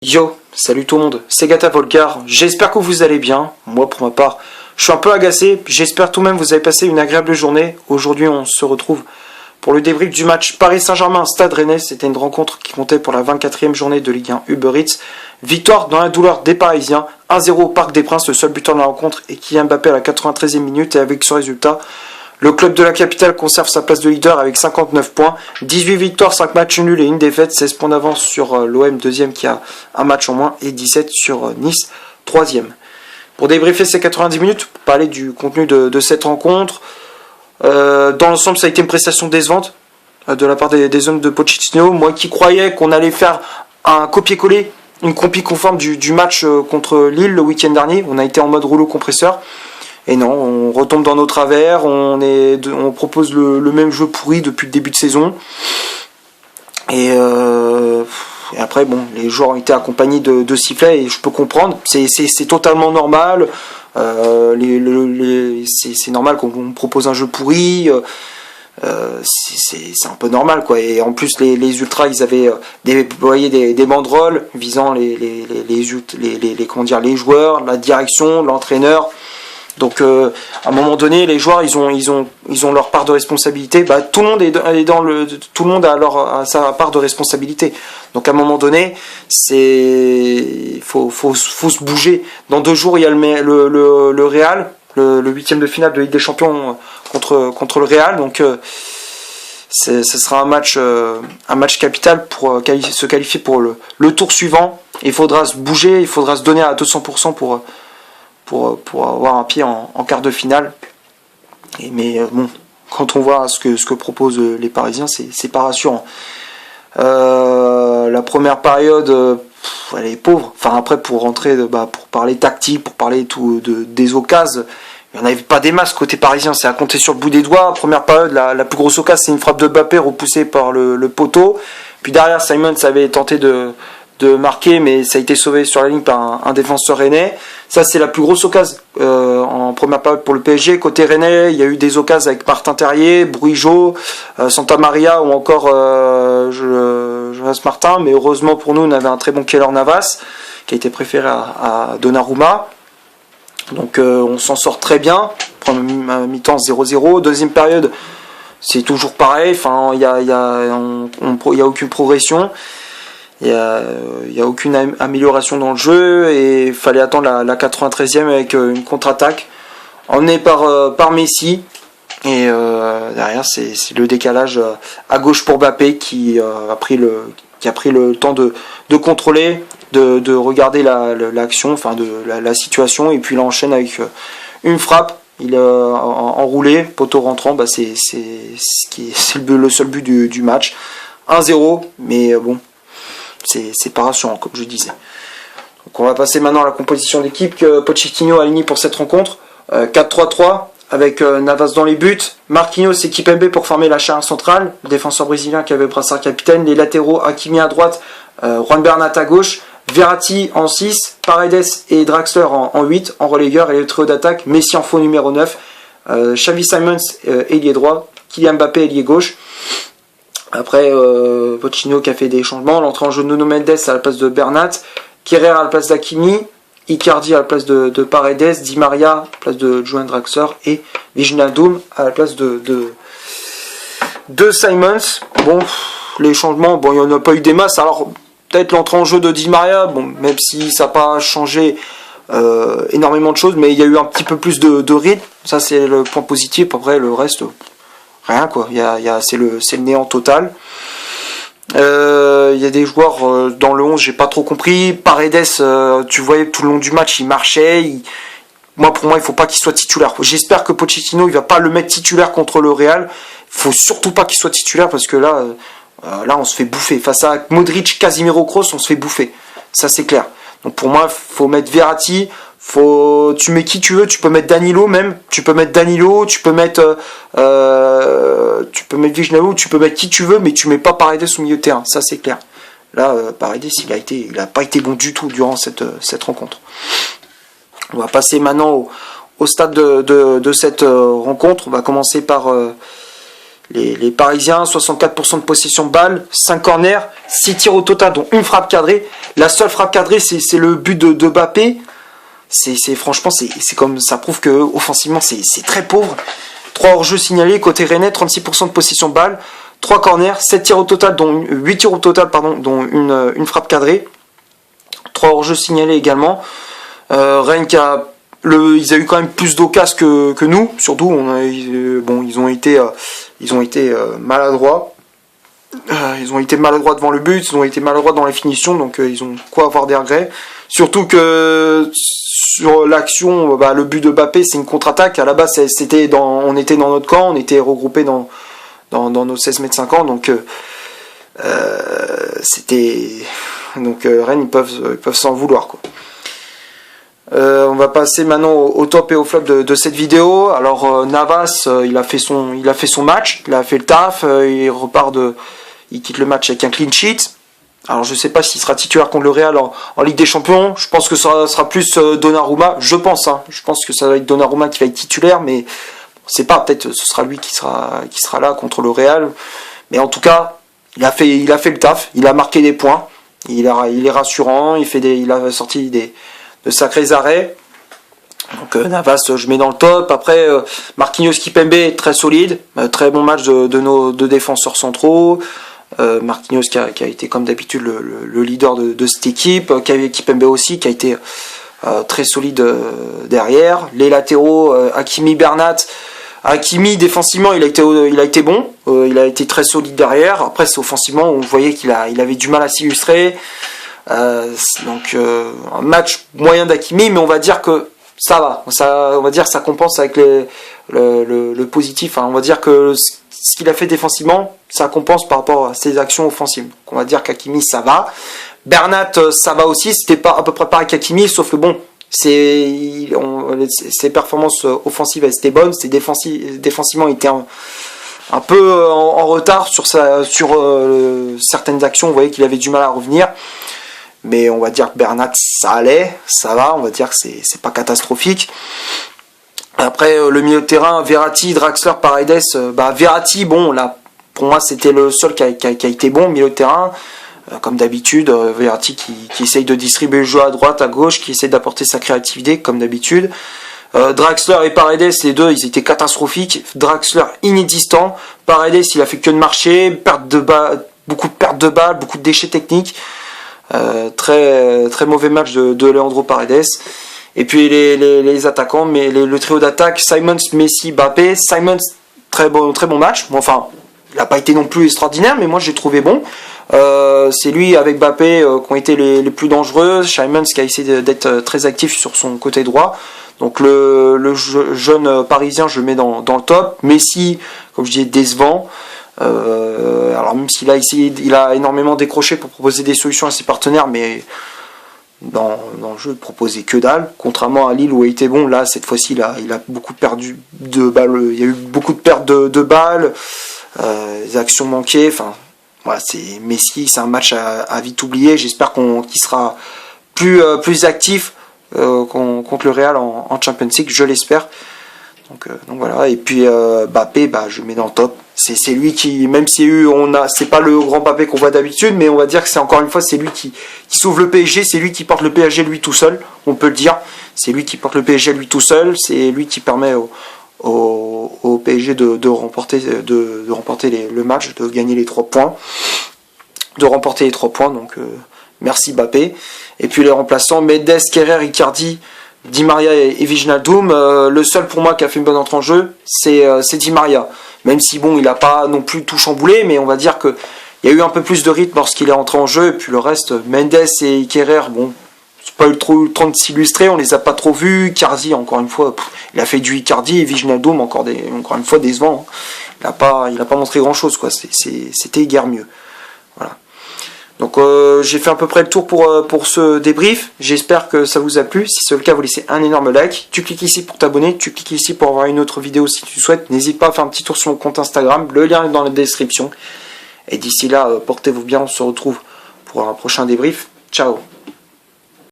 Yo, salut tout le monde, c'est Gata Volcar, j'espère que vous allez bien. Moi pour ma part, je suis un peu agacé, j'espère tout de même que vous avez passé une agréable journée. Aujourd'hui on se retrouve pour le débrief du match Paris Saint-Germain Stade Rennais. C'était une rencontre qui comptait pour la 24e journée de Ligue 1 Uber Eats. Victoire dans la douleur des Parisiens, 1-0 au Parc des Princes, le seul buteur de la rencontre est Kylian Mbappé à la 93e minute. Et avec ce résultat, le club de la capitale conserve sa place de leader avec 59 points, 18 victoires, 5 matchs nuls et une défaite, 16 points d'avance sur l'OM deuxième qui a un match en moins et 17 sur Nice troisième. Pour débriefer ces 90 minutes, pour parler du contenu de cette rencontre, dans l'ensemble ça a été une prestation décevante de la part des hommes de Pochettino. Moi qui croyais qu'on allait faire un copier-coller, une copie conforme du match contre Lille le week-end dernier, on a été en mode rouleau compresseur. Et non, on retombe dans nos travers, on propose le même jeu pourri depuis le début de saison. Et après, bon, les joueurs ont été accompagnés de sifflets et je peux comprendre, c'est totalement normal. C'est normal qu'on propose un jeu pourri. C'est un peu normal quoi. Et en plus les ultras ils avaient déployé des banderoles visant les joueurs, la direction, l'entraîneur. Donc à un moment donné, les joueurs ils ont leur part de responsabilité. Tout le monde tout le monde a sa part de responsabilité. Donc à un moment donné, faut se bouger. Dans 2 jours, il y a le Real, le 8e de finale de Ligue des Champions contre le Real. Donc ce sera un match capital pour se qualifier pour le tour suivant. Il faudra se bouger, il faudra se donner à 200% pour avoir un pied en quart de finale. Mais bon, quand on voit ce que proposent les Parisiens, c'est pas rassurant. La première période, elle est pauvre. Enfin après pour rentrer, pour parler tactique, pour parler des occasions, il n'y en avait pas des masses côté parisien. C'est à compter sur le bout des doigts. Première période, la plus grosse occasion, c'est une frappe de Mbappé repoussée par le poteau. Puis derrière, Simons avait tenté de marquer, mais ça a été sauvé sur la ligne par un défenseur rennais. Ça, c'est la plus grosse occasion en première période pour le PSG. Côté rennais, il y a eu des occasions avec Martin Terrier, Bourigeaud, Santa Maria ou encore Jonas Martin. Mais heureusement pour nous, on avait un très bon Keylor Navas qui a été préféré à Donnarumma. Donc on s'en sort très bien. Première mi-temps 0-0. Deuxième période, c'est toujours pareil. Enfin, il y a aucune progression. Il y a aucune amélioration dans le jeu et il fallait attendre la 93e avec une contre-attaque emmenée par Messi. Et derrière c'est le décalage à gauche pour Mbappé qui a pris le temps de contrôler, de regarder l'action, enfin la situation, et puis il enchaîne avec une frappe. Il a enroulé, poteau rentrant, c'est le seul but du match. 1-0, mais bon, c'est pas rassurant comme je disais. Donc on va passer maintenant à la composition d'équipe que Pochettino a alignée pour cette rencontre. 4-3-3 avec Navas dans les buts, Marquinhos et Kimpembe pour former la charnière centrale, le défenseur brésilien qui avait brassard capitaine, les latéraux Hakimi à droite, Juan Bernat à gauche, Verratti en 6, Paredes et Draxler en 8 en relayeur, et le trio d'attaque Messi en faux numéro 9, Xavi Simons ailier droit, Kylian Mbappé ailier gauche. Après Pochettino qui a fait des changements, l'entrée en jeu de Nuno Mendes à la place de Bernat, Kerrer à la place d'Hakimi, Icardi à la place de Paredes, Di Maria à la place de Juan Draxler et Wijnaldum à la place de Simons. Bon, les changements, il n'y en a pas eu des masses. Alors peut-être l'entrée en jeu de Di Maria, même si ça n'a pas changé énormément de choses, mais il y a eu un petit peu plus de rythme. Ça c'est le point positif. Après le reste, rien quoi. C'est le néant total. Il y a des joueurs dans le 11, j'ai pas trop compris. Paredes, tu voyais tout le long du match, il marchait. Pour moi, il faut pas qu'il soit titulaire. J'espère que Pochettino, il va pas le mettre titulaire contre le Real. Il faut surtout pas qu'il soit titulaire parce que là, on se fait bouffer. Face à Modric, Casemiro, Kroos, on se fait bouffer. Ça, c'est clair. Donc pour moi, faut mettre Verratti. Tu mets qui tu veux, tu peux mettre Danilo même, tu peux mettre Wijnaldum, tu peux mettre qui tu veux, mais tu mets pas Paredes au milieu de terrain, ça c'est clair. Là, Paredes, il a pas été bon du tout durant cette rencontre. On va passer maintenant au stade de cette rencontre. On va commencer par les Parisiens, 64% de possession de balle, 5 corners, 6 tirs au total, dont une frappe cadrée. La seule frappe cadrée, c'est le but de Mbappé. Franchement, c'est comme ça prouve que offensivement, c'est très pauvre. 3 hors-jeu signalés, côté Rennais, 36% de possession de balle, 3 corners, 7 tirs au total, dont 8 tirs au total, pardon, dont une frappe cadrée. 3 hors-jeux signalés également. Rennes qui a ils ont eu quand même plus d'occasions que nous, surtout ils ont été maladroits. Ils ont été maladroits devant le but, ils ont été maladroits dans les finitions, donc ils ont quoi avoir des regrets. Surtout que sur l'action, le but de Mbappé, c'est une contre-attaque. À la base, on était dans notre camp, on était regroupés dans nos 16 mètres 50, donc Rennes, ils peuvent s'en vouloir, quoi. On va passer maintenant au top et au flop de cette vidéo. Alors Navas, il a fait son match, il a fait le taf, il quitte le match avec un clean sheet. Alors je sais pas s'il sera titulaire contre le Real en Ligue des Champions. Je pense que ça sera plus Donnarumma. Je pense que ça va être Donnarumma qui va être titulaire, mais on sait pas. Peut-être ce sera lui qui sera là contre le Real. Mais en tout cas, il a fait le taf. Il a marqué des points. Il est rassurant. Il a sorti de sacrés arrêts. Donc Navas, je mets dans le top. Après Marquinhos, Kimpembe, très solide, très bon match de nos deux défenseurs centraux. Marquinhos qui a été comme d'habitude le leader de cette équipe. Kimpembe aussi qui a été très solide derrière. Les latéraux, Hakimi, Bernat. Hakimi défensivement il a été bon, il a été très solide derrière. Après c'est offensivement on voyait qu'il avait du mal à s'illustrer. Donc un match moyen d'Hakimi, mais on va dire que ça va. On va dire que ça compense avec le positif. Hein. On va dire que ce qu'il a fait défensivement, ça compense par rapport à ses actions offensives. Donc on va dire qu'Hakimi ça va. Bernat ça va aussi. C'était pas à peu près pareil qu'Hakimi, sauf que bon, ses performances offensives elles étaient bonnes. Défensivement il était un peu en retard sur certaines actions. On voyait qu'il avait du mal à revenir. Mais on va dire que Bernat ça allait, ça va, on va dire que c'est pas catastrophique. Après le milieu de terrain, Verratti, Draxler, Paredes, Verratti, bon là pour moi c'était le seul qui a été bon au milieu de terrain. Comme d'habitude, Verratti qui essaye de distribuer le jeu à droite, à gauche, qui essaye d'apporter sa créativité comme d'habitude. Draxler et Paredes, les deux, ils étaient catastrophiques. Draxler inexistant, Paredes il a fait que de marcher, beaucoup de pertes de balles, beaucoup de déchets techniques. Très très mauvais match de Leandro Paredes. Et puis les attaquants, mais le trio d'attaque, Simons, Messi, Mbappé. Simons, très bon match. Bon, enfin, il n'a pas été non plus extraordinaire, mais moi j'ai trouvé bon. C'est lui avec Mbappé qui ont été les plus dangereux. Simons qui a essayé d'être très actif sur son côté droit. Donc le jeune parisien, je le mets dans le top. Messi, comme je dis, décevant. Alors même s'il a essayé, il a énormément décroché pour proposer des solutions à ses partenaires, mais dans le jeu, il proposait que dalle. Contrairement à Lille où il était bon, là cette fois-ci, il a beaucoup perdu de balles. Il y a eu beaucoup de pertes de balles, des actions manquées. Enfin, voilà, c'est Messi, c'est un match à vite oublier. J'espère qu'il sera plus actif contre le Real en Champions League, je l'espère. Donc voilà, et puis Mbappé, je le mets dans le top. C'est lui qui, même si c'est pas le grand Mbappé qu'on voit d'habitude, mais on va dire que c'est encore une fois c'est lui qui sauve le PSG, c'est lui qui porte le PSG lui tout seul, on peut le dire. C'est lui qui porte le PSG lui tout seul, c'est lui qui permet au PSG de remporter le match, de gagner les 3 points, de remporter les 3 points. Donc merci Mbappé. Et puis les remplaçants, Mendes, Kerrer, Icardi, Di Maria et Wijnaldum. Le seul pour moi qui a fait une bonne entrée en jeu, c'est Di Maria. Même si bon, il n'a pas non plus tout chamboulé, mais on va dire que il y a eu un peu plus de rythme lorsqu'il est entré en jeu. Et puis le reste, Mendes et Kerrer, bon, c'est pas eu trop le temps de s'illustrer, on les a pas trop vus. Icardi, encore une fois, il a fait du Icardi, et Wijnaldum encore une fois décevant. Il a pas montré grand chose, quoi. C'était guère mieux. Voilà. Donc j'ai fait à peu près le tour pour ce débrief. J'espère que ça vous a plu. Si c'est le cas, vous laissez un énorme like. Tu cliques ici pour t'abonner. Tu cliques ici pour avoir une autre vidéo si tu souhaites. N'hésite pas à faire un petit tour sur mon compte Instagram. Le lien est dans la description. Et d'ici là, portez-vous bien. On se retrouve pour un prochain débrief. Ciao.